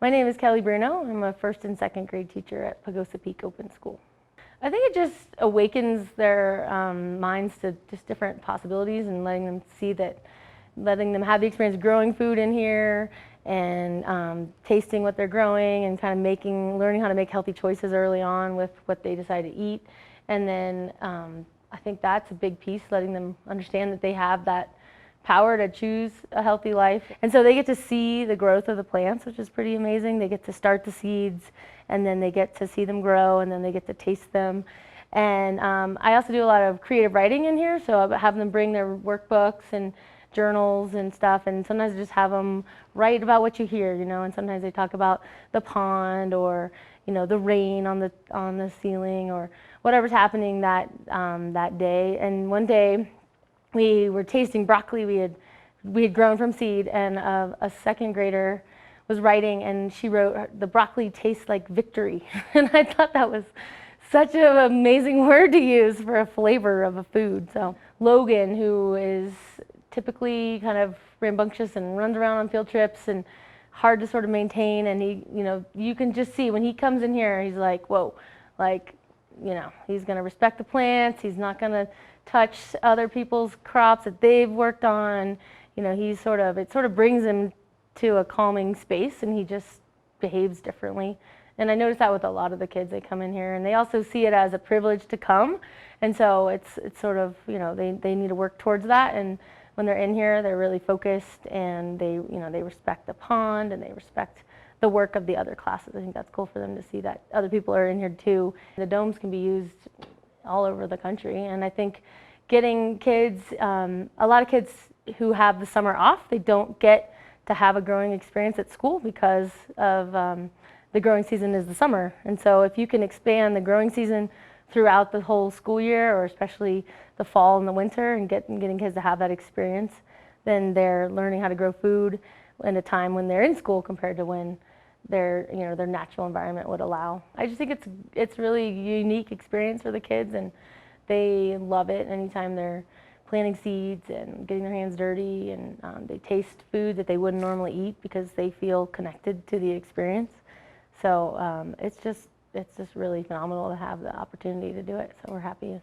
My name is Kelly Bruno. I'm a first and second grade teacher at Pagosa Peak Open School. I think it just awakens their minds to just different possibilities and letting them have the experience of growing food in here and tasting what they're growing and kind of learning how to make healthy choices early on with what they decide to eat. And then I think that's a big piece, letting them understand that they have that power to choose a healthy life. And so they get to see the growth of the plants, which is pretty amazing. They get to start the seeds, and then they get to see them grow, and then they get to taste them. And I also do a lot of creative writing in here, so I have them bring their workbooks and journals and stuff, and sometimes I just have them write about what you hear, and sometimes they talk about the pond or the rain on the ceiling or whatever's happening that day. And one day we were tasting broccoli we had grown from seed, and a second grader was writing, and she wrote, "The broccoli tastes like victory." And I thought that was such an amazing word to use for a flavor of a food. So Logan, who is typically kind of rambunctious and runs around on field trips and hard to sort of maintain, and he, you can just see when he comes in here, he's like, whoa, he's going to respect the plants. He's not going to touch other people's crops that they've worked on. It sort of brings him to a calming space, and he just behaves differently. And I notice that with a lot of the kids. They come in here and they also see it as a privilege to come, and so it's sort of, they need to work towards that. And when they're in here, they're really focused, and they respect the pond, and they respect the work of the other classes. I think that's cool for them to see that other people are in here too. The domes can be used all over the country, and I think getting kids, a lot of kids who have the summer off, they don't get to have a growing experience at school because of the growing season is the summer. And so if you can expand the growing season throughout the whole school year, or especially the fall and the winter, and getting kids to have that experience, then they're learning how to grow food in a time when they're in school compared to when their natural environment would allow. I just think it's really a unique experience for the kids, and they love it anytime they're planting seeds and getting their hands dirty, and they taste food that they wouldn't normally eat because they feel connected to the experience. So it's just really phenomenal to have the opportunity to do it, so we're happy